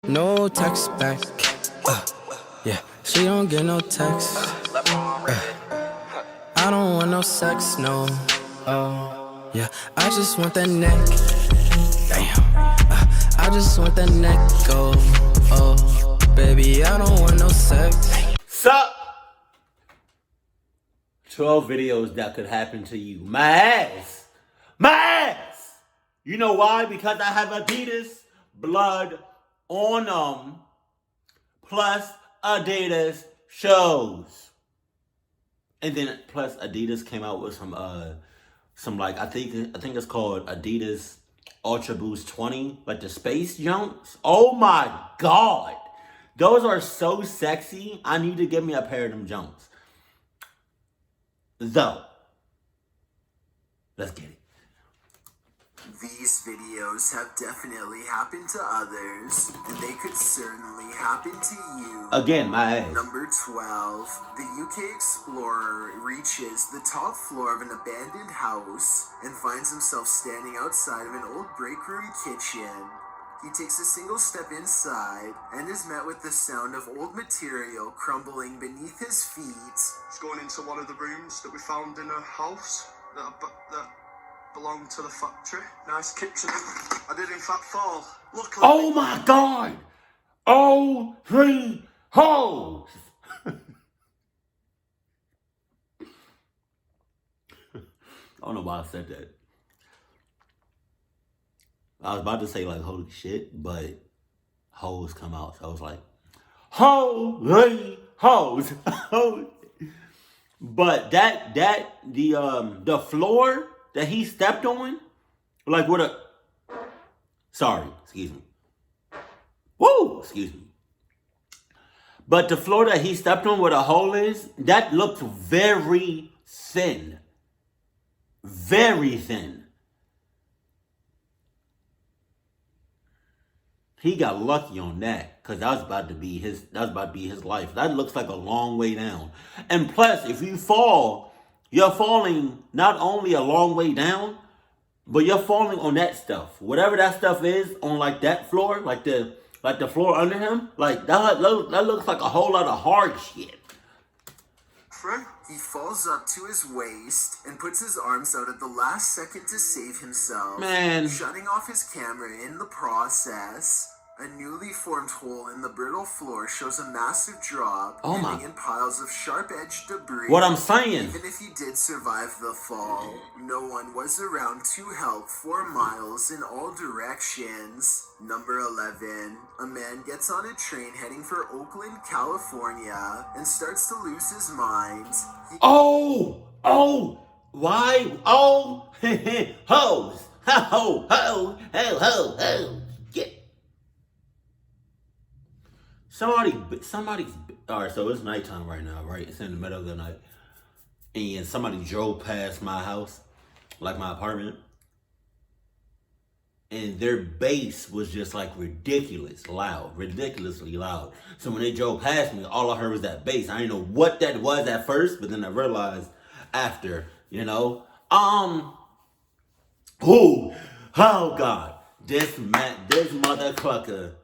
No text back. Yeah, she don't get no text. I don't want no sex, no. Oh, yeah, I just want that neck. Damn. I just want that neck. Oh, baby, I don't want no sex. Sup? 12 videos that could happen to you. My ass. My ass. You know why? Because I have Adidas blood on them. Plus Adidas shows. And then plus Adidas came out with some like I think it's called Adidas Ultra Boost 20, like the space jumps. Oh my god. Those are so sexy. I need to get me a pair of them jumps. Though, let's get it. These videos have definitely happened to others, and they could certainly happen to you. Again, my ass. Number 12. The UK explorer reaches the top floor of an abandoned house and finds himself standing outside of an old break room kitchen. He takes a single step inside and is met with the sound of old material crumbling beneath his feet. It's going into one of the rooms that we found in a house that belonged to the factory. Nice kitchen. I did in fact fall. Luckily. Oh my god! Oh, 3 hoes! I don't know why I said that. I was about to say like holy shit, but hoes come out. So I was like, holy hoes. But the floor that he stepped on, like with a excuse me. Woo! Excuse me. But the floor that he stepped on where the hole is, that looked very thin. Very thin. He got lucky on that, because that was about to be his life. That looks like a long way down. And plus, if you fall, you're falling not only a long way down, but you're falling on that stuff. Whatever that stuff is on like that floor, like the floor under him, like that looks like a whole lot of hard shit. He falls up to his waist and puts his arms out at the last second to save himself, shutting off his camera in the process. A newly formed hole in the brittle floor shows a massive drop, ending in piles of sharp-edged debris. What I'm saying. Even if he did survive the fall, no one was around to help 4 miles in all directions. Number 11. A man gets on a train heading for Oakland, California, and starts to lose his mind. Why? Hoes. Ho. Get. Somebody's, all right, so it's nighttime right now, right? It's in the middle of the night. And somebody drove past my house, like my apartment. And their bass was just like ridiculously loud. So when they drove past me, all I heard was that bass. I didn't know what that was at first, but then I realized after, you know. Oh God. This mother clucker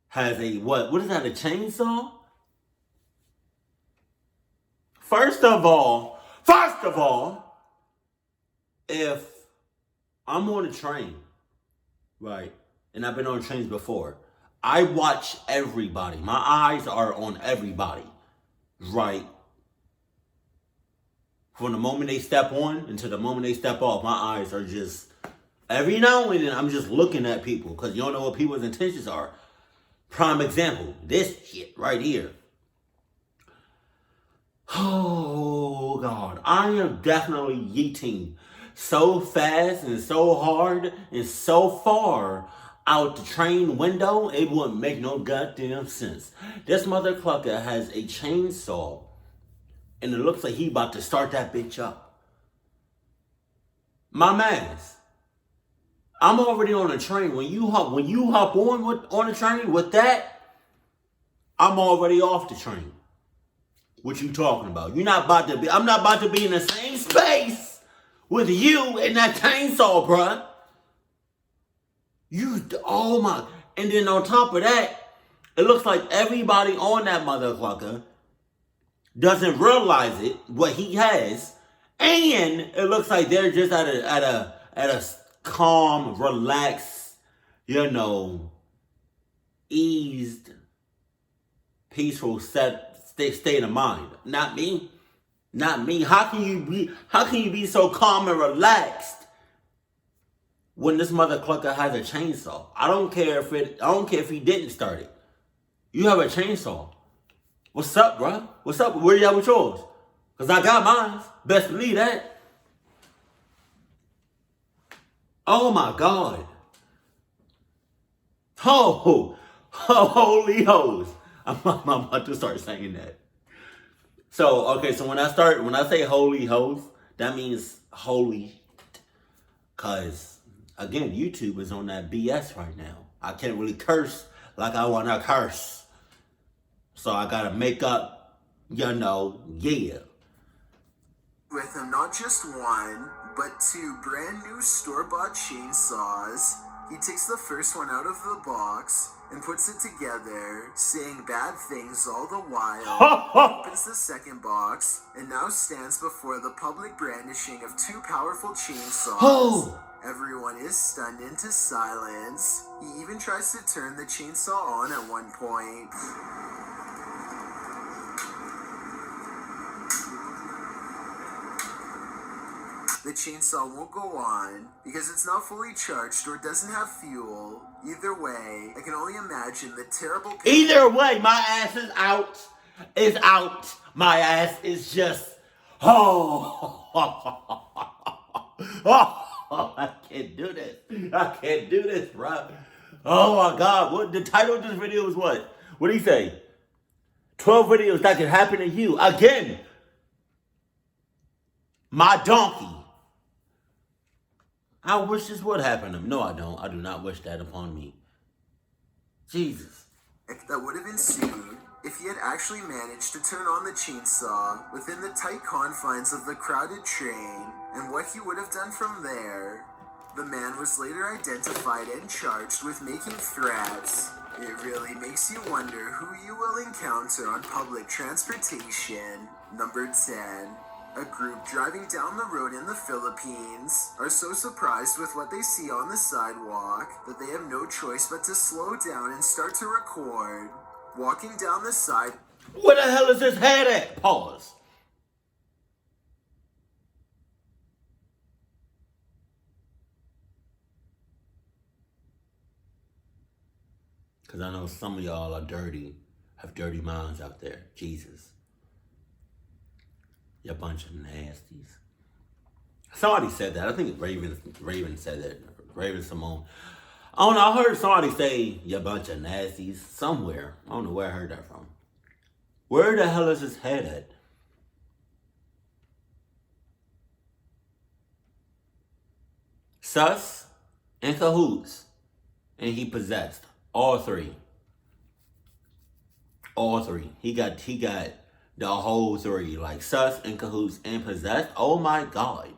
has a what is that, a chainsaw? First of all, if I'm on a train, right, and I've been on trains before, I watch everybody. My eyes are on everybody, right? From the moment they step on until the moment they step off, my eyes are just, every now and then I'm just looking at people, because you don't know what people's intentions are. Prime example, this shit right here. Oh God, I am definitely yeeting so fast and so hard and so far out the train window, it wouldn't make no goddamn sense. This mother clucker has a chainsaw, and it looks like he about to start that bitch up. My mans, I'm already on a train. When you hop on a train with that, I'm already off the train. What you talking about? I'm not about to be in the same space with you and that chainsaw, bruh. Oh my, And then on top of that, it looks like everybody on that motherfucker doesn't realize it, what he has. And it looks like they're just at a calm, relaxed, eased, peaceful state of mind. Not me. Not me. How can you be so calm and relaxed when this mother clucker has a chainsaw? I don't care if he didn't start it. You have a chainsaw. What's up, bro? What's up? Where you at with yours? Cause I got mine. Best believe that. Oh my God. Oh, holy hose. I'm about to start saying that. So, okay, so when I say holy hose, that means holy. Cause, again, YouTube is on that BS right now. I can't really curse like I want to curse. So I gotta make up, yeah. With him not just one, but two brand new store-bought chainsaws. He takes the first one out of the box and puts it together, saying bad things all the while. Opens the second box and now stands before the public brandishing of two powerful chainsaws. Everyone is stunned into silence. He even tries to turn the chainsaw on at one point. The chainsaw won't go on because it's not fully charged or doesn't have fuel. Either way, I can only imagine the terrible pain. Either way, my ass is out. Is out. My ass is just, I can't do this. I can't do this, bro. Oh my God. What the title of this video is what? What do you say? 12 videos that can happen to you. Again. My donkey. I wish this would happen to me. No, I don't. I do not wish that upon me. Jesus. That would have ensued if he had actually managed to turn on the chainsaw within the tight confines of the crowded train, and what he would have done from there. The man was later identified and charged with making threats. It really makes you wonder who you will encounter on public transportation. Number 10. A group driving down the road in the Philippines are so surprised with what they see on the sidewalk that they have no choice but to slow down and start to record. Walking down the side. Where the hell is his head at? Pause. Because I know some of y'all are dirty, have dirty minds out there. Jesus. You bunch of nasties. Somebody said that. I think Raven said that. Raven Simone. I don't know. I heard somebody say, you bunch of nasties somewhere. I don't know where I heard that from. Where the hell is his head at? Sus and cahoots. And he possessed. All three. All three. He got the whole three, like sus and cahoots and possessed. Oh my God.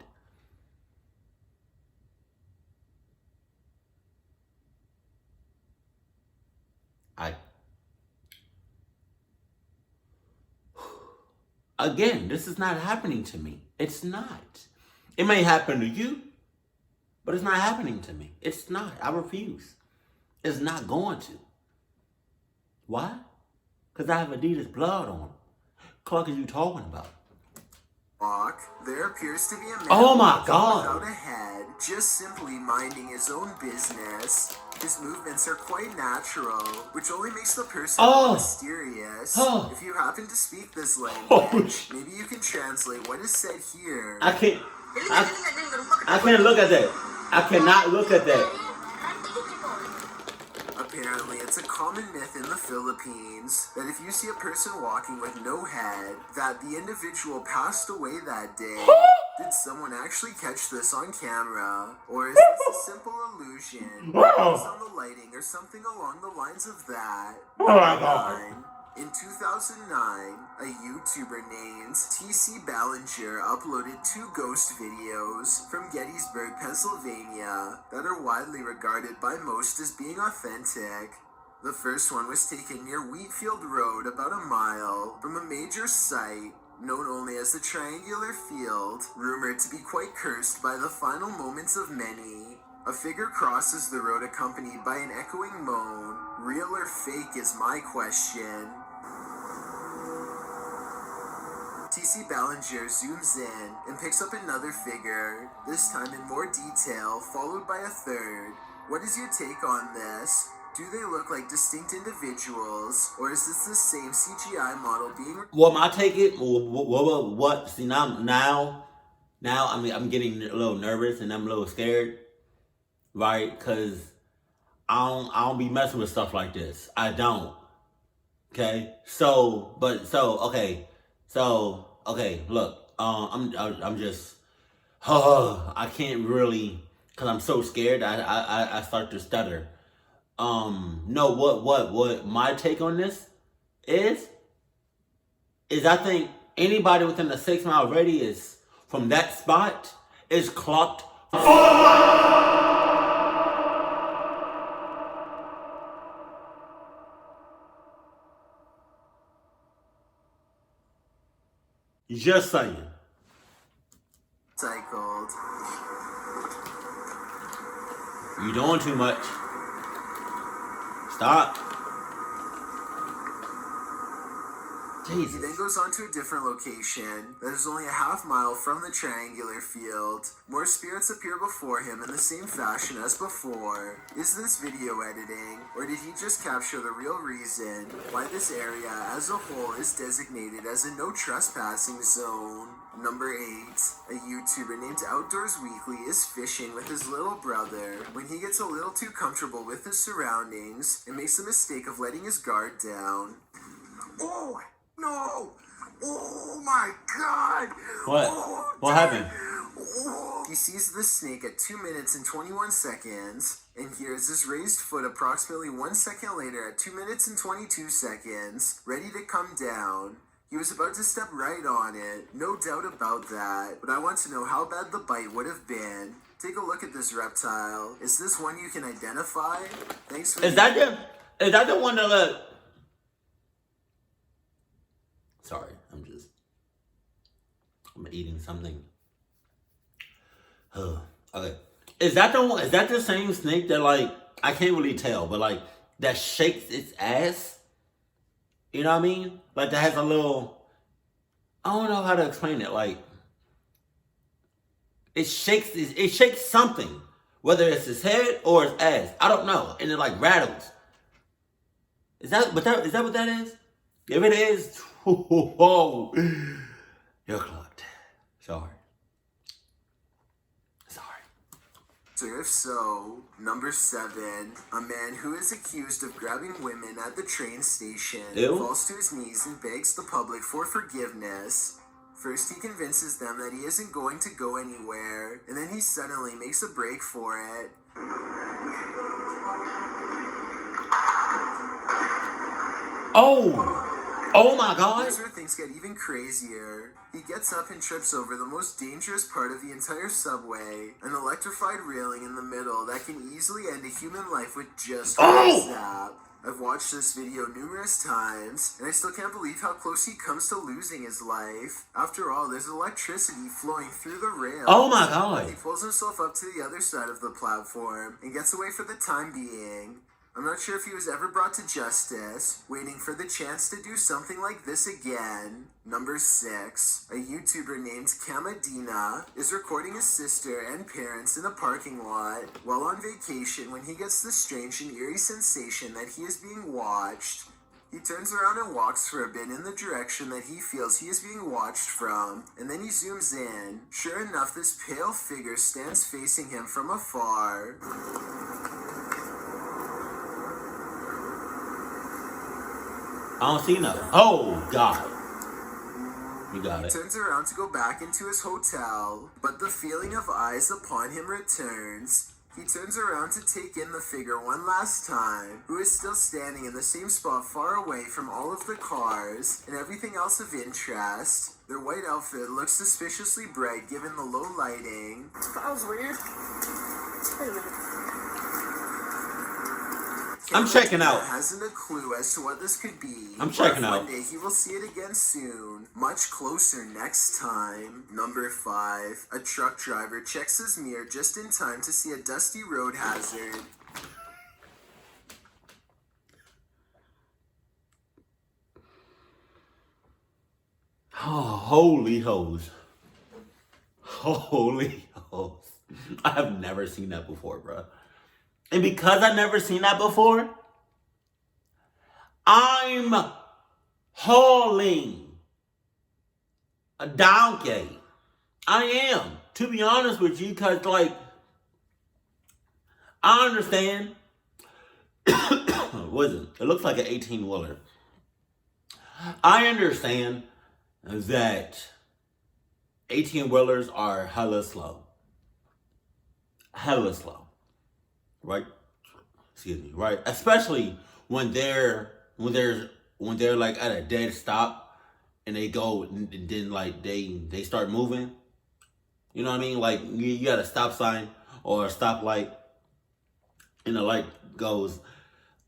Again, this is not happening to me. It's not. It may happen to you, but it's not happening to me. It's not. I refuse. It's not going to. Why? Because I have Adidas blood on. Cluck is you talking about? There appears to be a man God. without a head, just simply minding his own business. His movements are quite natural, which only makes the person more mysterious. If you happen to speak this language, maybe you can translate what is said here. I can't look at that. I cannot look at that. Apparently, it's a common myth in the Philippines that if you see a person walking with no head, that the individual passed away that day. Did someone actually catch this on camera? Or is this a simple illusion? Based on the lighting or something along the lines of that? In 2009, a YouTuber named TC Ballinger uploaded 2 ghost videos from Gettysburg, Pennsylvania that are widely regarded by most as being authentic. The first one was taken near Wheatfield Road, about a mile from a major site known only as the Triangular Field, rumored to be quite cursed by the final moments of many. A figure crosses the road accompanied by an echoing moan. Real or fake is my question. TC Ballinger zooms in and picks up another figure, this time in more detail, followed by a third. What is your take on this? Do they look like distinct individuals, or is this the same CGI model being... Well, my take it, what? See, now, I mean, I'm getting a little nervous and I'm a little scared, right? Because I don't be messing with stuff like this. I don't. Okay? Okay, look, I'm just, I can't really, because I'm so scared, I start to stutter. No, what my take on this is I think anybody within a 6 mile radius from that spot is clocked. Just saying. Cycled. You're doing too much. Stop. Jesus. He then goes on to a different location that is only a half mile from the Triangular Field. More spirits appear before him in the same fashion as before. Is this video editing, or did he just capture the real reason why this area as a whole is designated as a no trespassing zone? Number 8. A YouTuber named Outdoors Weekly is fishing with his little brother when he gets a little too comfortable with his surroundings and makes the mistake of letting his guard down. Oh, no! Oh my God! What? Oh, What happened? Oh. He sees the snake at 2 minutes and 21 seconds, and hears his raised foot approximately 1 second later at 2 minutes and 22 seconds, ready to come down. He was about to step right on it, no doubt about that, but I want to know how bad the bite would have been. Take a look at this reptile. Is this one you can identify? Thanks for... Is that the one that look? Sorry, I'm eating something. Okay. Is that the one? Is that the same snake that, like, I can't really tell, but like that shakes its ass? You know what I mean? Like that has a little, I don't know how to explain it. Like it shakes something, whether it's his head or his ass. I don't know, and it like rattles. Is that what that is? If it is, whoa, you're clocked. Sorry. If so, number 7, a man who is accused of grabbing women at the train station falls to his knees and begs the public for forgiveness. First, he convinces them that he isn't going to go anywhere, and then he suddenly makes a break for it. Oh my God! Here's where things get even crazier. He gets up and trips over the most dangerous part of the entire subway, an electrified railing in the middle that can easily end a human life with just one zap. I've watched this video numerous times, and I still can't believe how close he comes to losing his life. After all, there's electricity flowing through the rail. Oh my God! He pulls himself up to the other side of the platform and gets away for the time being. I'm not sure if he was ever brought to justice, waiting for the chance to do something like this again. Number 6, a YouTuber named Kamadina is recording his sister and parents in a parking lot while on vacation when he gets the strange and eerie sensation that he is being watched. He turns around and walks for a bit in the direction that he feels he is being watched from, and then he zooms in. Sure enough, this pale figure stands facing him from afar. I don't see nothing. Oh God. You got it. He turns around to go back into his hotel, but the feeling of eyes upon him returns. He turns around to take in the figure one last time, who is still standing in the same spot far away from all of the cars and everything else of interest. Their white outfit looks suspiciously bright given the low lighting. That was weird. Wait a minute. I'm checking out. Hasn't a clue as to what this could be. I'm checking out. One day he will see it again soon, much closer next time. Number 5. A truck driver checks his mirror just in time to see a dusty road hazard. Oh, holy hose. Holy hose. I have never seen that before, bro. And because I've never seen that before, I'm hauling a donkey. I am, to be honest with you, because, like, I understand. What is it? It looks like an 18-wheeler. I understand that 18-wheelers are hella slow. Hella slow. Right? Excuse me, right? Especially when they're like at a dead stop and they go and then like they start moving. You know what I mean? Like you got a stop sign or a stoplight and the light goes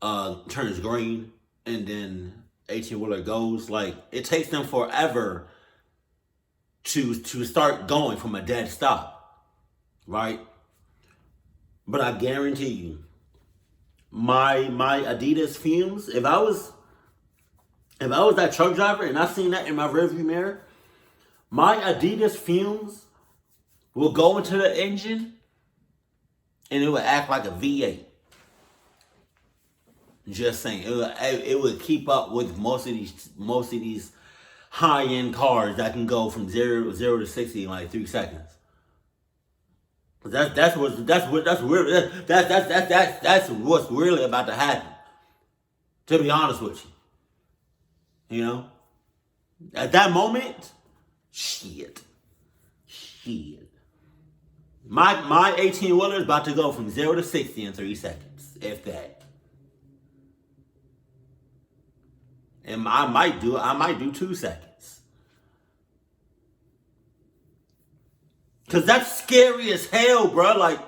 turns green and then 18-wheeler goes. Like it takes them forever to start going from a dead stop. Right? But I guarantee you, my Adidas fumes, if I was that truck driver and I seen that in my rearview mirror, my Adidas fumes will go into the engine and it would act like a V8. Just saying, it would keep up with most of these high-end cars that can go from 0 to 60 in like 3 seconds. That's what's really about to happen. To be honest with you, you know, at that moment, shit. My 18-wheeler is about to go from 0 to 60 in 3 seconds, if that. And I might do 2 seconds. Cause that's scary as hell, bro. Like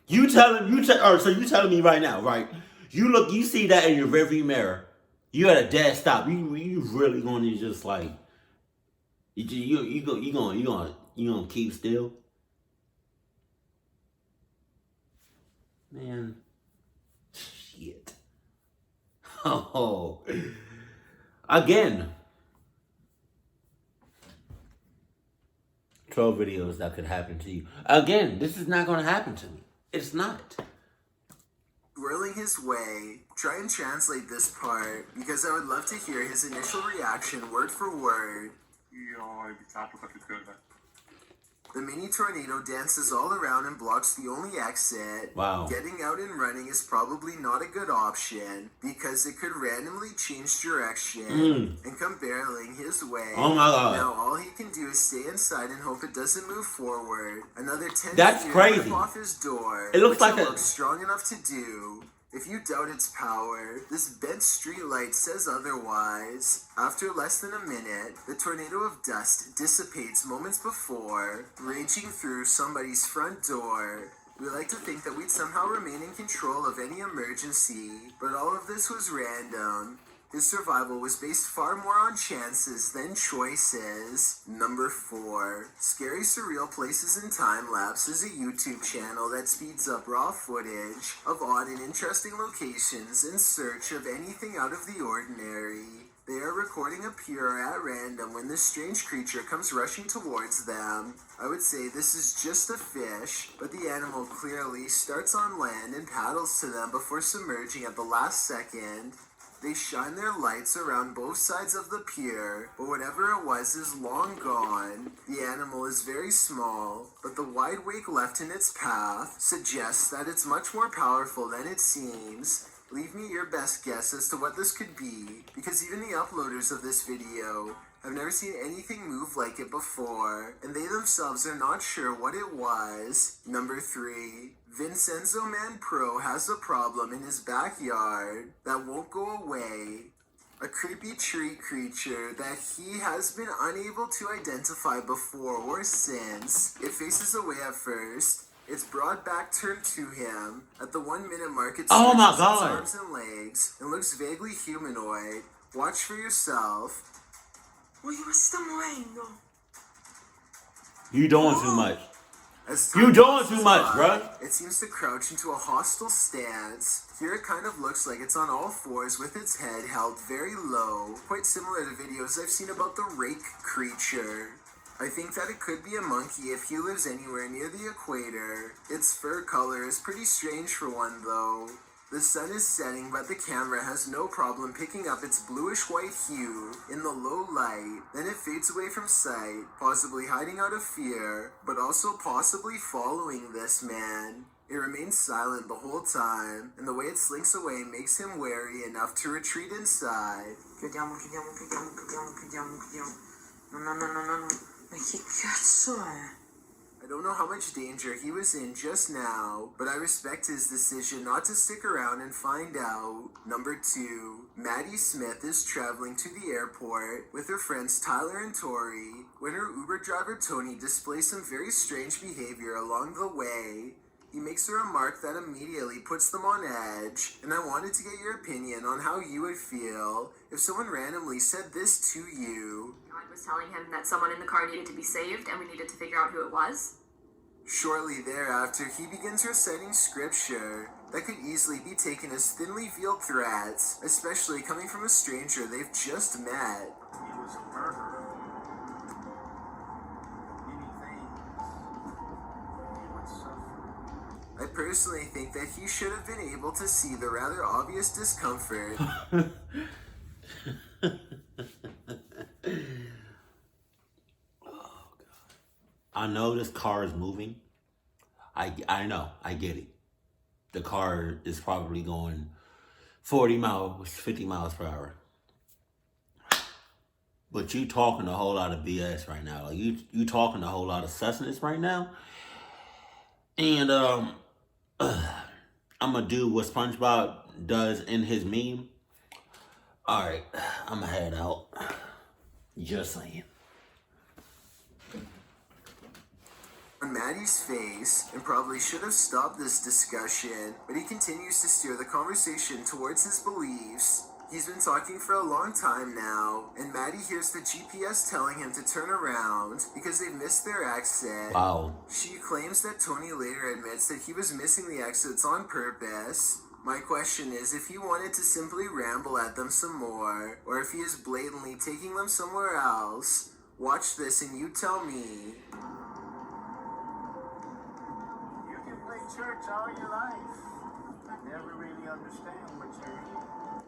you telling me right now, right? You see that in your rearview mirror. You at a dead stop. You really gonna just like you gonna keep still, man. Shit. Oh, again. 12 videos that could happen to you. Again, this is not going to happen to me. It's not. Whirling his way, try and translate this part because I would love to hear his initial reaction word for word. The mini tornado dances all around and blocks the only exit. Wow. Getting out and running is probably not a good option because it could randomly change direction and come barreling his way. Oh my God. Now all he can do is stay inside and hope it doesn't move forward. Another 10 That's feet crazy. off his door. It looks which like looks strong enough to do. If you doubt its power, this bent streetlight says otherwise. After less than a minute, the tornado of dust dissipates moments before, raging through somebody's front door. We like to think that we'd somehow remain in control of any emergency, but all of this was random. His survival was based far more on chances than choices. Number 4. Scary Surreal Places in Time Lapse is a YouTube channel that speeds up raw footage of odd and interesting locations in search of anything out of the ordinary. They are recording a pure at random when this strange creature comes rushing towards them. I would say this is just a fish, but the animal clearly starts on land and paddles to them before submerging at the last second. They shine their lights around both sides of the pier, but whatever it was is long gone. The animal is very small, but the wide wake left in its path suggests that it's much more powerful than it seems. Leave me your best guess as to what this could be, because even the uploaders of this video have never seen anything move like it before, and they themselves are not sure what it was. Number 3. Vincenzo Man Pro has a problem in his backyard that won't go away. A creepy tree creature that he has been unable to identify before or since. It faces away at first. Its broad back turned to him. At the 1 minute mark, it Oh my stretches its God. arms and legs and looks vaguely humanoid. Watch for yourself. Uy, me está moviendo. You doing too much. As You time doing passes too much, by, bruh. It seems to crouch into a hostile stance. Here it kind of looks like it's on all fours with its head held very low, quite similar to videos I've seen about the rake creature. I think that it could be a monkey if he lives anywhere near the equator. Its fur color is pretty strange for one though. The sun is setting, but the camera has no problem picking up its bluish-white hue in the low light. Then it fades away from sight, possibly hiding out of fear, but also possibly following this man. It remains silent the whole time, and the way it slinks away makes him wary enough to retreat inside. Chiudiamo. No. Ma che cazzo è? I don't know how much danger he was in just now, but I respect his decision not to stick around and find out. Number 2, Maddie Smith is traveling to the airport with her friends Tyler and Tori when her Uber driver Tony displays some very strange behavior along the way. He makes a remark that immediately puts them on edge, and I wanted to get your opinion on how you would feel if someone randomly said this to you. God was telling him that someone in the car needed to be saved and we needed to figure out who it was. Shortly thereafter, he begins reciting scripture that could easily be taken as thinly veiled threats, especially coming from a stranger they've just met. He was a murderer. Many things. He would suffer. I personally think that he should have been able to see the rather obvious discomfort. I know this car is moving. I know. I get it. The car is probably going 40 miles, 50 miles per hour. But you talking a whole lot of BS right now. Like you talking a whole lot of sussness right now. And I'm gonna do what SpongeBob does in his meme. Alright, I'm gonna head out. Just saying. On Maddie's face, and probably should have stopped this discussion, but he continues to steer the conversation towards his beliefs. He's been talking for a long time now, and Maddie hears the GPS telling him to turn around because they've missed their exit. Wow. She claims that Tony later admits that he was missing the exits on purpose. My question is if he wanted to simply ramble at them some more, or if he is blatantly taking them somewhere else. Watch this and you tell me. You can play church all your life. Never really understand what you're eating.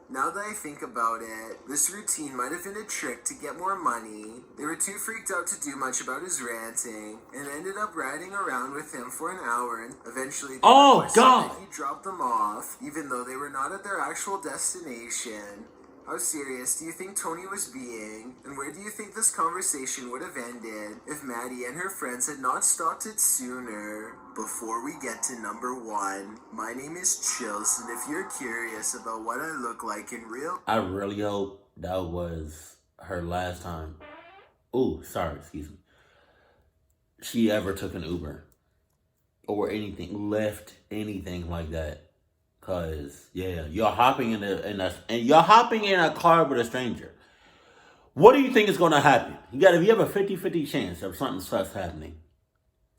Now that I think about it, this routine might have been a trick to get more money. They were too freaked out to do much about his ranting, and ended up riding around with him for an hour, and eventually they requested that he dropped them off, even though they were not at their actual destination. How serious do you think Tony was being, and where do you think this conversation would have ended if Maddie and her friends had not stopped it sooner? Before we get to number 1, my name is Chills, and if you're curious about what I look like in real... I really hope that was her last time. Ooh, sorry, excuse me. She ever took an Uber. Or anything, Lyft, anything like that. Cause yeah, you're hopping in a car with a stranger. What do you think is gonna happen? You have a 50-50 chance of something sus happening.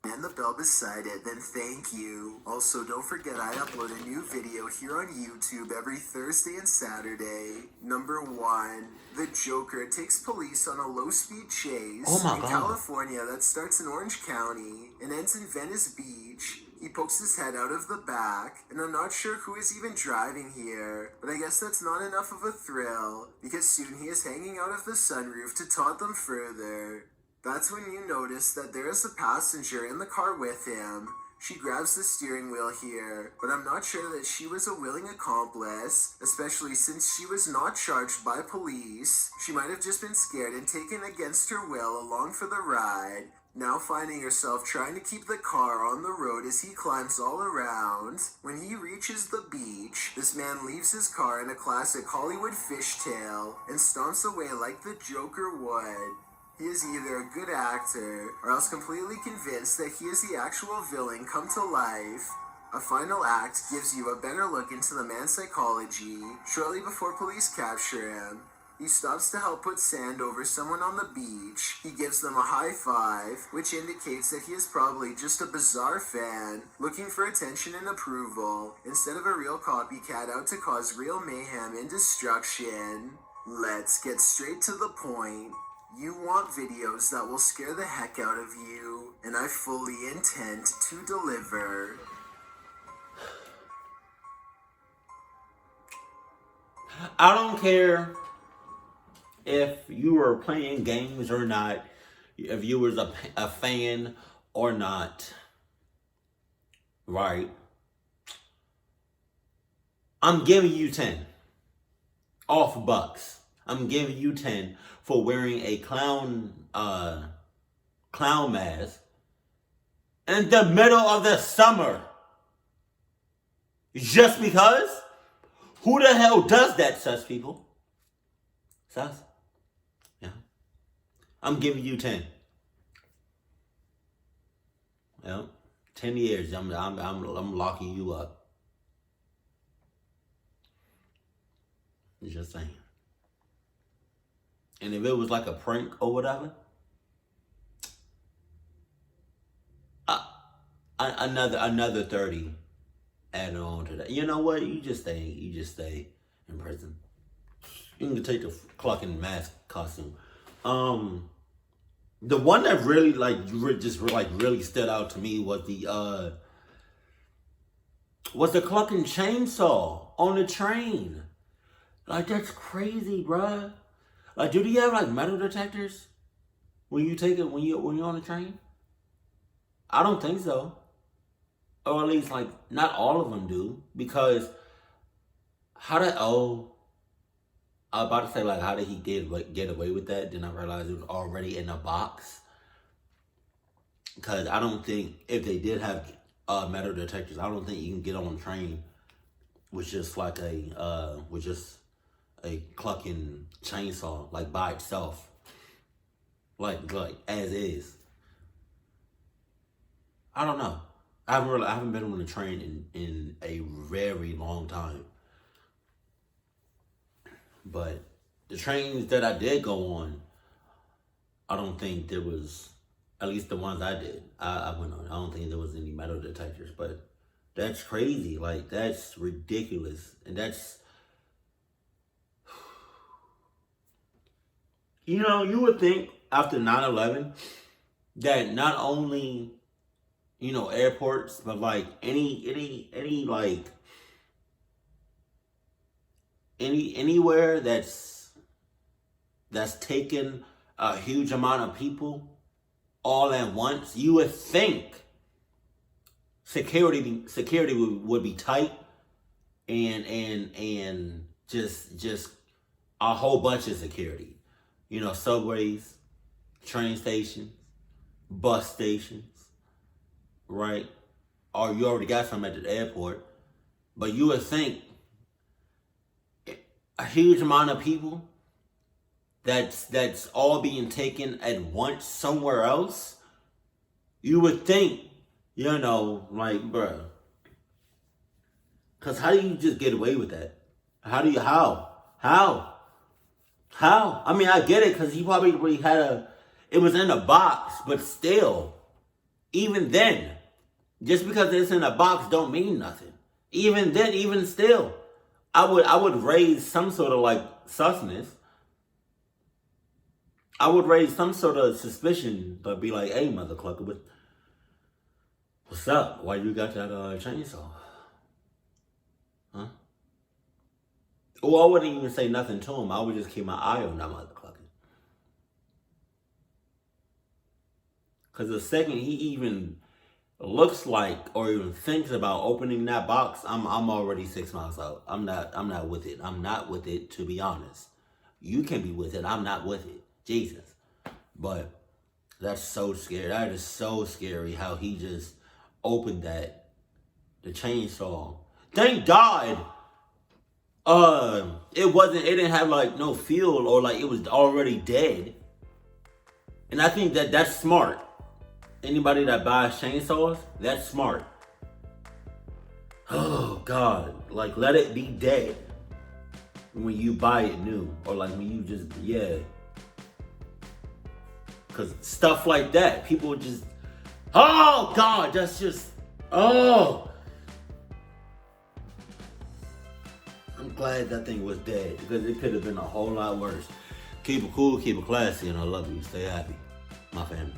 And the bell beside it, then thank you. Also, don't forget I upload a new video here on YouTube every Thursday and Saturday. Number 1, the Joker takes police on a low-speed chase in California that starts in Orange County and ends in Venice Beach. He pokes his head out of the back, and I'm not sure who is even driving here, but I guess that's not enough of a thrill, because soon he is hanging out of the sunroof to taunt them further. That's when you notice that there is a passenger in the car with him. She grabs the steering wheel here, but I'm not sure that she was a willing accomplice, especially since she was not charged by police. She might have just been scared and taken against her will along for the ride, now finding herself trying to keep the car on the road as he climbs all around. When he reaches the beach, this man leaves his car in a classic Hollywood fishtail and stomps away like the Joker would. He is either a good actor or else completely convinced that he is the actual villain come to life. A final act gives you a better look into the man's psychology. Shortly before police capture him, he stops to help put sand over someone on the beach. He gives them a high five, which indicates that he is probably just a bizarre fan, looking for attention and approval, instead of a real copycat out to cause real mayhem and destruction. Let's get straight to the point. You want videos that will scare the heck out of you, and I fully intend to deliver. I don't care if you were playing games or not, if you was a fan or not, right? I'm giving you 10 off bucks. I'm giving you 10 for wearing a clown mask in the middle of the summer. Just because? Who the hell does that, sus people? Sus? Yeah. I'm giving you 10. Well, 10 years. I'm locking you up. Just saying. And if it was like a prank or whatever, another 30 added on to that. You know what? You just stay in prison. You can take the clucking mask costume. The one that really really stood out to me was the clucking chainsaw on the train. Like, that's crazy, bruh. Like, do they have like metal detectors when you're on the train? I don't think so. Or at least like not all of them do, because I was about to say, like, how did he get away with that? Then I realized it was already in a box. Because I don't think if they did have metal detectors, I don't think you can get on a train with just like a clucking chainsaw, like, by itself, like as is. I don't know. I haven't been on a train in a very long time. But the trains that I did go on, I don't think there was, at least the ones I did, I went on, I don't think there was any metal detectors. But that's crazy. Like, that's ridiculous. And that's, you know, you would think after 9/11 that not only, you know, airports, but like anywhere that's taken a huge amount of people all at once, you would think security would be tight and just a whole bunch of security. You know, subways, train stations, bus stations, right? Or you already got some at the airport. But you would think a huge amount of people that's all being taken at once somewhere else, you would think, you know, like, bruh. Because how do you just get away with that? How? I mean, I get it, because he probably had it was in a box, but still, even then, just because it's in a box don't mean nothing. Even then, even still, I would raise some sort of like susness. I would raise some sort of suspicion, but be like, hey, mother clucker, what's up? Why you got that chainsaw? Huh? Or I wouldn't even say nothing to him. I would just keep my eye on that mother clucker. Because the second he even looks like or even thinks about opening that box, I'm already 6 miles out. I'm not with it. I'm not with it, to be honest. You can be with it. I'm not with it. Jesus. But that's so scary. That is so scary how he just opened the chainsaw. Thank God it didn't have like no feel or like it was already dead. And I think that's smart. Anybody that buys chainsaws, that's smart. Oh God, like let it be dead when you buy it new, or like when you just, yeah. Cause stuff like that, people just, oh God, that's just, oh. I'm glad that thing was dead because it could have been a whole lot worse. Keep it cool, keep it classy, and I love you. Stay happy, my family.